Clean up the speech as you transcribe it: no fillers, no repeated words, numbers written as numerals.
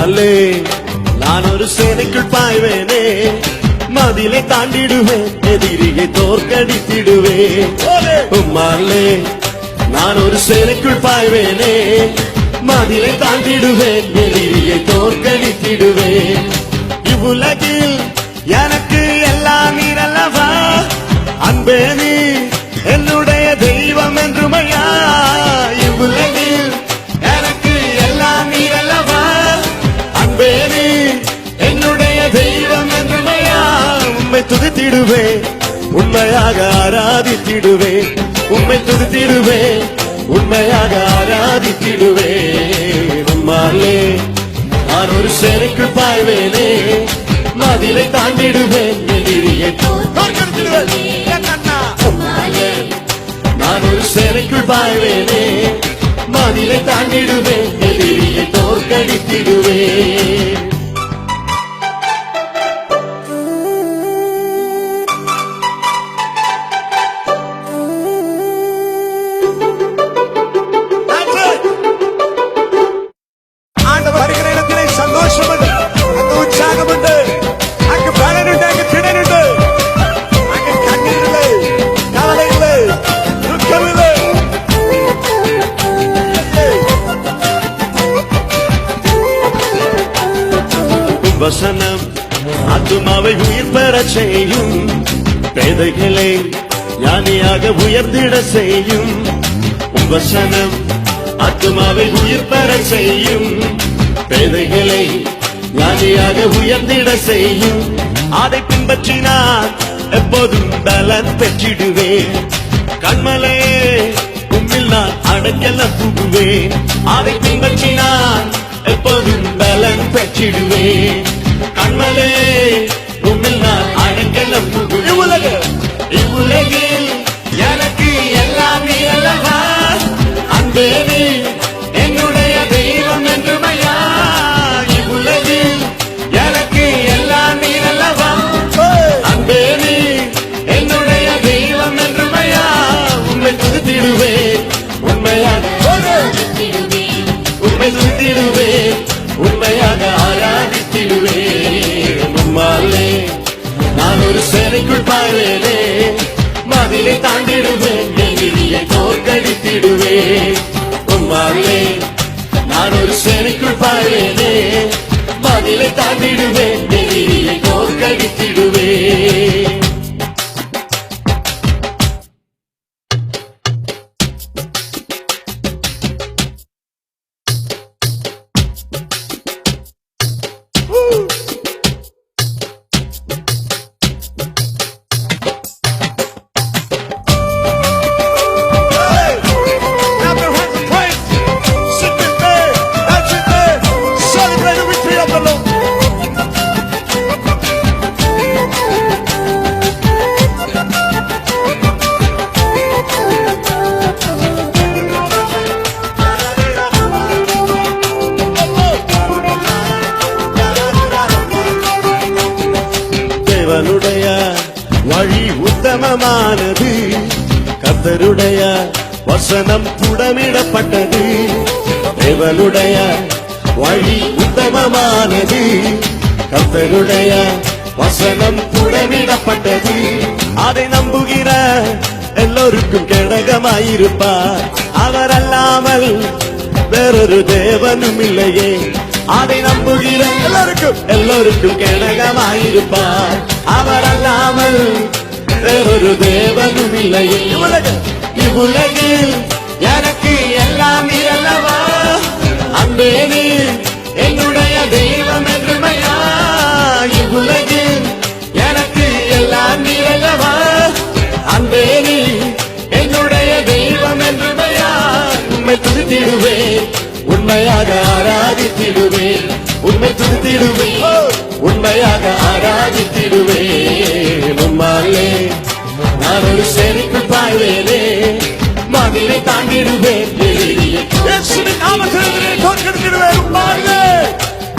உம்மாலே நான் ஒரு சேனைக்குள் பாய்வேனே, மதிலை தாண்டிடுவேன், எதிரியை தோற்கடித்திடுவேன். உம்மாலே நான் ஒரு சேனைக்குள் பாய்வேனே, மதிலை தாண்டிடுவேன், எதிரியை தோற்கடித்திடுவேன். இவ்வுலகில் எனக்கு எல்லாம் நீரல்லவா, அன்பே நீ என்னுடைய தெய்வம் என்றுமையா. இவ்வுலகில் எனக்கு எல்லாம் நீரல்லவா, அன்பே நீ என்னுடைய தெய்வம் என்றுமையா. உம்மை துதித்திடுவேன், உண்மையாக ஆராதித்திடுவேன். உம்மை துதித்திடுவேன், உண்மையாக ஆராதித்திடுவேன். உம்மாலே நான் ஒரு சேனைக்குள் பாய்வேனே, மதிலை தாண்டிடுவேன், எதிரியை தோற்கடித்திடுவேன். நான் ஒரு சேனைக்குள் பாய்வேனே, மதிலை தாண்டிடுவேன், எதிரியை தோற்கடித்திடுவேன். வசனம் ஆத்துமாவை உயிர் பெற செய்யும், பேதைகளை ஞானியாக உயர்ந்திட செய்யும். வசனம் ஆத்துமாவை உயிர் பெற செய்யும், பேதைகளை ஞானியாக உயர்ந்திட செய்யும். அதை பின்பற்றினார் எப்போதும் பலன் பெற்றிடுவேன். கண்மலையே உம்மில் நான் அடைக்கலம் புகுவேன். அதை பின்பற்றினார் எப்போதும் பலன் பெற்றிடுவேன். கண்மலே உம்மில் நான் அடைக்கலம் புகுவேன். இவ்வுலகில் எனக்கு எல்லாம் நீ அல்லவா, அன்பே நீ என்னுடைய தெய்வம் என்றுமையா. இவ்வுலகில் எனக்கு எல்லாம் நீ அல்லவா, அன்பே நீ என்னுடைய தெய்வம் என்றுமையா. உம்மை துதித்திடுவேன், உண்மையாக உம்மை துதித்திடுவேன், உண்மையாக ஆராதித்திடுவேன். உம்மாலே நான் ஒரு சேனைக்குள் பாய்வேனே, மதிலை தாண்டிடுவேன், எதிரியை தோற்கடித்திடுவேன். உம்மாலே நான் ஒரு சேனைக்குள் பாய்வேனே, மதிலை தாண்டிடுவேன், எதிரியை தோற்கடித்திடுவேன். தேவனுடைய வழி உத்தமமானது, கர்த்தருடைய வசனம் புடமிடப்பட்டது. தேவனுடைய வழி உத்தமமானது, கர்த்தருடைய வசனம் புடமிடப்பட்டது. அதை நம்புகிற எல்லோருக்கும் கேடகமாயிருப்பார். அவர் அல்லாமல் வேறொரு தேவனும் இல்லையே. அதை நம்புகிற எல்லோருக்கும் கேடகமாயிருப்பார். அவர் அல்லாமல் வேறொரு தேவனும் இல்லையே. இவ்வுலகில் எனக்கு எல்லாம் நீ அல்லவா, அன்பே நீ என்னுடைய தெய்வம் என்றுமையா. இவ்வுலகில் எனக்கு எல்லாம் நீ அல்லவா, அன்பே நீ என்னுடைய தெய்வம் என்றுமையா. உம்மை துதித்திடுவேன், உண்மையாக ஆராதித்திடுவேன். உண்மை துதித்திடுவேன், உண்மையாக ஆராதித்திடுவேன். உம்மாலே நான் ஒரு சேனைக்குள் பாய்வேனே, மதிலை தாண்டிடுவேன், எதிரியை